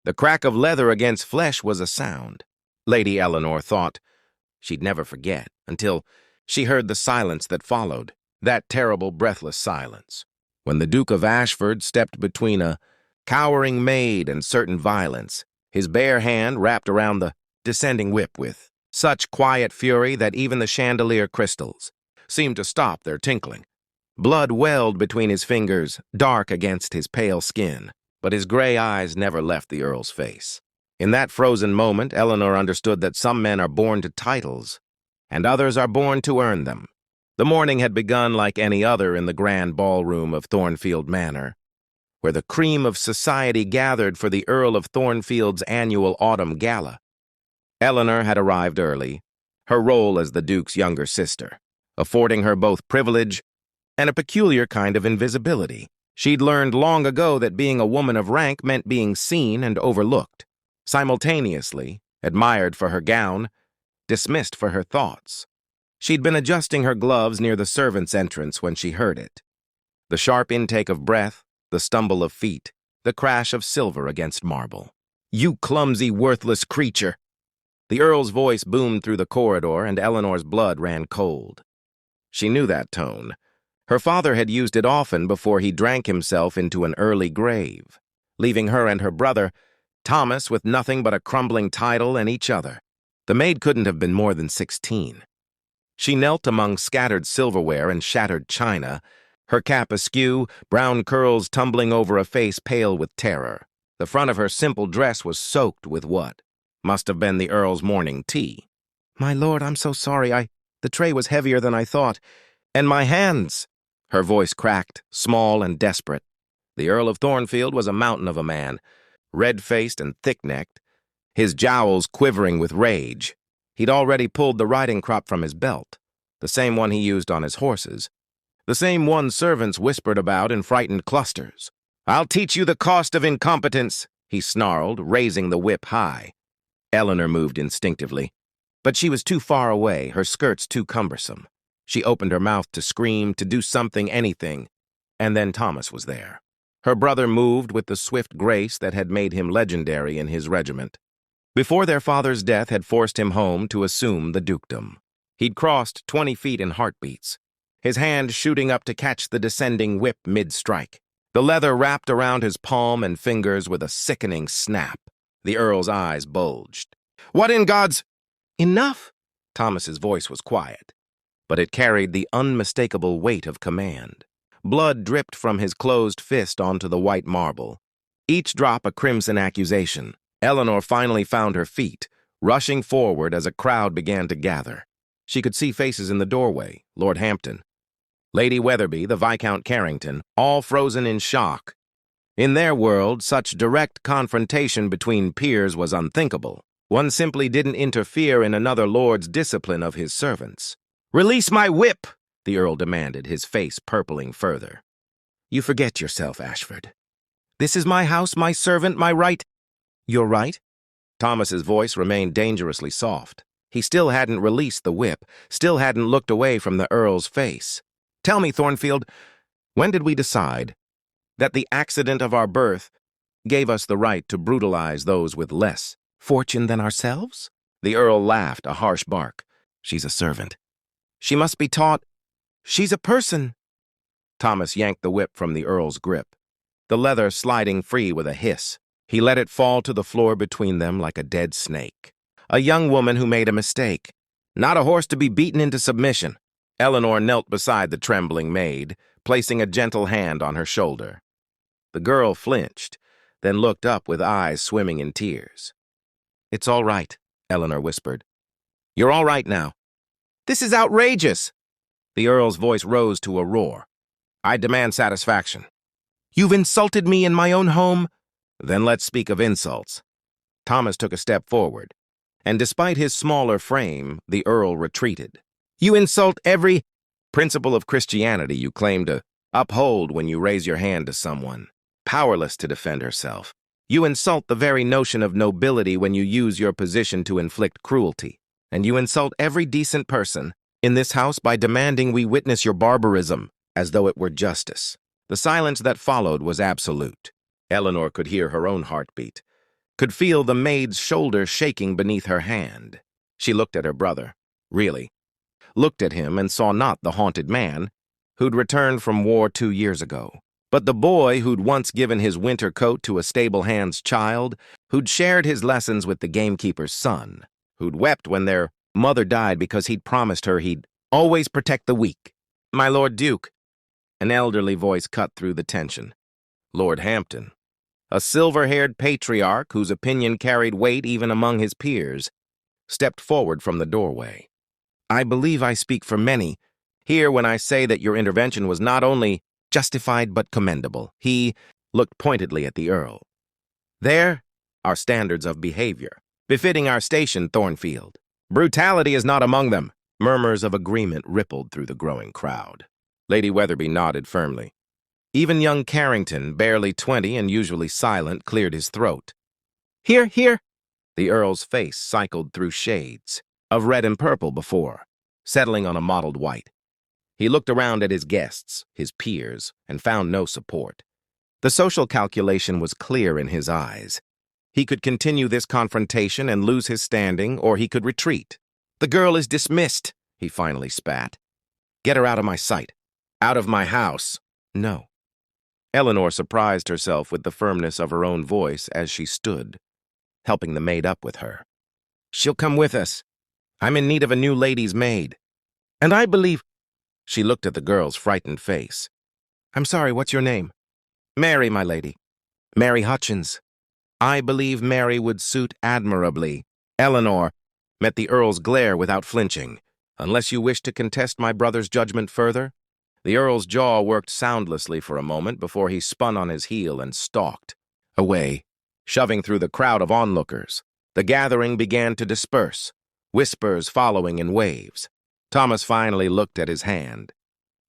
The crack of leather against flesh was a sound. Lady Eleanor thought she'd never forget until she heard the silence that followed, that terrible, breathless silence, when the Duke of Ashford stepped between a cowering maid and certain violence, his bare hand wrapped around the descending whip with such quiet fury that even the chandelier crystals seemed to stop their tinkling. Blood welled between his fingers, dark against his pale skin, but his gray eyes never left the Earl's face. In that frozen moment, Eleanor understood that some men are born to titles, and others are born to earn them. The morning had begun like any other in the grand ballroom of Thornfield Manor, where the cream of society gathered for the Earl of Thornfield's annual autumn gala. Eleanor had arrived early, her role as the Duke's younger sister, affording her both privilege and a peculiar kind of invisibility. She'd learned long ago that being a woman of rank meant being seen and overlooked, simultaneously, admired for her gown, dismissed for her thoughts. She'd been adjusting her gloves near the servants' entrance when she heard it. The sharp intake of breath, the stumble of feet, the crash of silver against marble. "You clumsy, worthless creature!" The Earl's voice boomed through the corridor, and Eleanor's blood ran cold. She knew that tone. Her father had used it often before he drank himself into an early grave, leaving her and her brother, Thomas, with nothing but a crumbling title and each other. The maid couldn't have been more than 16. She knelt among scattered silverware and shattered china, her cap askew, brown curls tumbling over a face pale with terror. The front of her simple dress was soaked with what must have been the Earl's morning tea. "My lord, I'm so sorry. The tray was heavier than I thought. And my hands!" Her voice cracked, small and desperate. The Earl of Thornfield was a mountain of a man, red-faced and thick-necked, his jowls quivering with rage. He'd already pulled the riding crop from his belt, the same one he used on his horses, the same one servants whispered about in frightened clusters. "I'll teach you the cost of incompetence," he snarled, raising the whip high. Eleanor moved instinctively, but she was too far away, her skirts too cumbersome. She opened her mouth to scream, to do something, anything, and then Thomas was there. Her brother moved with the swift grace that had made him legendary in his regiment. Before their father's death had forced him home to assume the dukedom. He'd crossed 20 feet in heartbeats, his hand shooting up to catch the descending whip mid-strike. The leather wrapped around his palm and fingers with a sickening snap. The Earl's eyes bulged. "What in God's—" "Enough!" Thomas's voice was quiet, but it carried the unmistakable weight of command. Blood dripped from his closed fist onto the white marble, each drop a crimson accusation. Eleanor finally found her feet, rushing forward as a crowd began to gather. She could see faces in the doorway, Lord Hampton, Lady Weatherby, the Viscount Carrington, all frozen in shock. In their world, such direct confrontation between peers was unthinkable. One simply didn't interfere in another lord's discipline of his servants. "Release my whip!" the Earl demanded, his face purpling further. "You forget yourself, Ashford. This is my house, my servant, my right—" "Your right?" Thomas's voice remained dangerously soft. He still hadn't released the whip, still hadn't looked away from the Earl's face. "Tell me, Thornfield, when did we decide that the accident of our birth gave us the right to brutalize those with less fortune than ourselves?" The Earl laughed, a harsh bark. "She's a servant. She must be taught. She's a person." Thomas yanked the whip from the Earl's grip, the leather sliding free with a hiss. He let it fall to the floor between them like a dead snake. A young woman who made a mistake, not a horse to be beaten into submission. Eleanor knelt beside the trembling maid, placing a gentle hand on her shoulder. The girl flinched, then looked up with eyes swimming in tears. "It's all right," Eleanor whispered. "You're all right now." "This is outrageous!" The Earl's voice rose to a roar. "I demand satisfaction." "You've insulted me in my own home." "Then let's speak of insults." Thomas took a step forward, and despite his smaller frame, the Earl retreated. "You insult every principle of Christianity you claim to uphold when you raise your hand to someone, powerless to defend herself. You insult the very notion of nobility when you use your position to inflict cruelty. And you insult every decent person in this house by demanding we witness your barbarism as though it were justice." The silence that followed was absolute. Eleanor could hear her own heartbeat. could feel the maid's shoulder shaking beneath her hand. She looked at her brother, really, looked at him and saw not the haunted man who'd returned from war 2 years ago, but the boy who'd once given his winter coat to a stable-hand's child, who'd shared his lessons with the gamekeeper's son, who'd wept when their mother died because he'd promised her he'd always protect the weak. "My Lord Duke," an elderly voice cut through the tension. Lord Hampton, a silver-haired patriarch whose opinion carried weight even among his peers, stepped forward from the doorway. "I believe I speak for many here when I say that your intervention was not only justified but commendable." He looked pointedly at the Earl. "There are standards of behavior, befitting our station, Thornfield. Brutality is not among them." Murmurs of agreement rippled through the growing crowd. Lady Weatherby nodded firmly. Even young Carrington, barely 20 and usually silent, cleared his throat. "Here, here!" The Earl's face cycled through shades of red and purple before, settling on a mottled white. He looked around at his guests, his peers, and found no support. The social calculation was clear in his eyes. He could continue this confrontation and lose his standing, or he could retreat. "The girl is dismissed," he finally spat. "Get her out of my sight. Out of my house." "No." Eleanor surprised herself with the firmness of her own voice as she stood, helping the maid up with her. "She'll come with us. I'm in need of a new lady's maid. And I believe—" She looked at the girl's frightened face. "I'm sorry, what's your name?" "Mary, my lady. Mary Hutchins." "I believe Mary would suit admirably." Eleanor met the Earl's glare without flinching. "Unless you wish to contest my brother's judgment further?" The Earl's jaw worked soundlessly for a moment before he spun on his heel and stalked away, shoving through the crowd of onlookers. The gathering began to disperse, whispers following in waves. Thomas finally looked at his hand.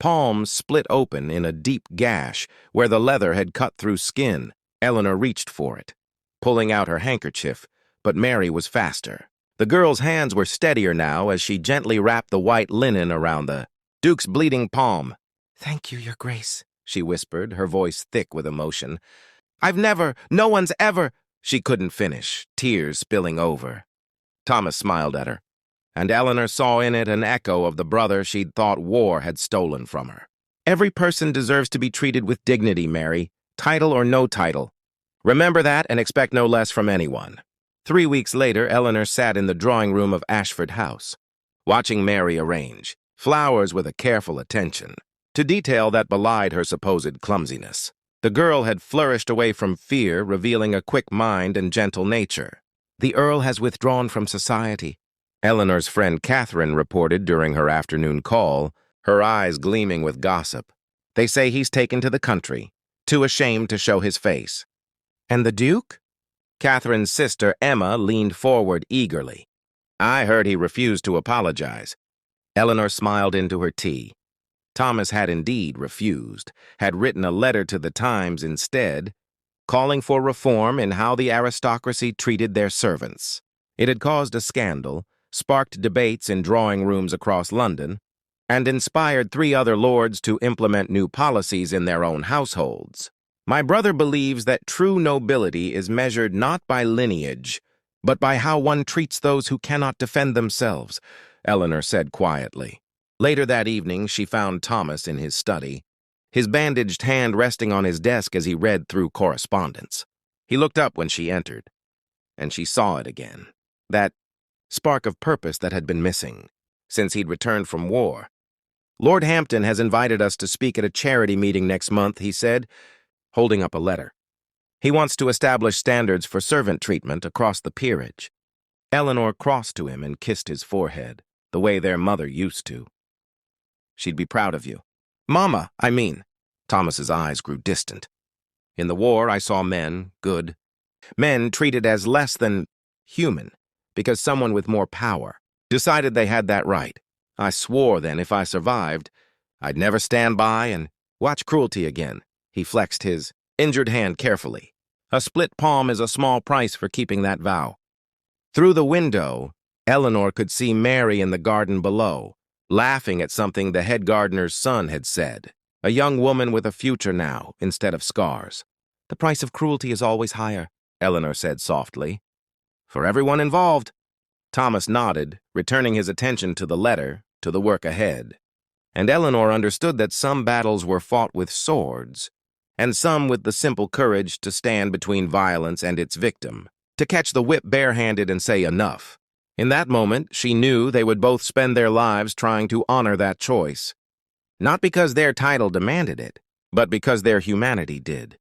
Palm split open in a deep gash where the leather had cut through skin. Eleanor reached for it, pulling out her handkerchief, but Mary was faster. The girl's hands were steadier now as she gently wrapped the white linen around the Duke's bleeding palm. "Thank you, Your Grace," she whispered, her voice thick with emotion. No one's ever—" She couldn't finish, tears spilling over. Thomas smiled at her, and Eleanor saw in it an echo of the brother she'd thought war had stolen from her. "Every person deserves to be treated with dignity, Mary, title or no title. Remember that and expect no less from anyone." 3 weeks later, Eleanor sat in the drawing room of Ashford House, watching Mary arrange flowers with a careful attention to detail that belied her supposed clumsiness. The girl had flourished away from fear, revealing a quick mind and gentle nature. "The Earl has withdrawn from society," Eleanor's friend Catherine reported during her afternoon call, her eyes gleaming with gossip. "They say he's taken to the country, too ashamed to show his face." "And the Duke?" Catherine's sister, Emma, leaned forward eagerly. "I heard he refused to apologize." Eleanor smiled into her tea. Thomas had indeed refused, had written a letter to the Times instead, calling for reform in how the aristocracy treated their servants. It had caused a scandal, sparked debates in drawing rooms across London, and inspired 3 other lords to implement new policies in their own households. "My brother believes that true nobility is measured not by lineage, but by how one treats those who cannot defend themselves," Eleanor said quietly. Later that evening, she found Thomas in his study, his bandaged hand resting on his desk as he read through correspondence. He looked up when she entered, and she saw it again, that spark of purpose that had been missing since he'd returned from war. "Lord Hampton has invited us to speak at a charity meeting next month," he said, holding up a letter. "He wants to establish standards for servant treatment across the peerage." Eleanor crossed to him and kissed his forehead, the way their mother used to. "She'd be proud of you." "Mama, I mean." Thomas's eyes grew distant. "In the war, I saw men, good, men treated as less than human, because someone with more power decided they had that right. I swore then if I survived, I'd never stand by and watch cruelty again." He flexed his injured hand carefully. "A split palm is a small price for keeping that vow." Through the window, Eleanor could see Mary in the garden below, laughing at something the head gardener's son had said. A young woman with a future now, instead of scars. "The price of cruelty is always higher," Eleanor said softly. "For everyone involved." Thomas nodded, returning his attention to the letter, to the work ahead. And Eleanor understood that some battles were fought with swords, and some with the simple courage to stand between violence and its victim, to catch the whip barehanded and say enough. In that moment, she knew they would both spend their lives trying to honor that choice. Not because their title demanded it, but because their humanity did.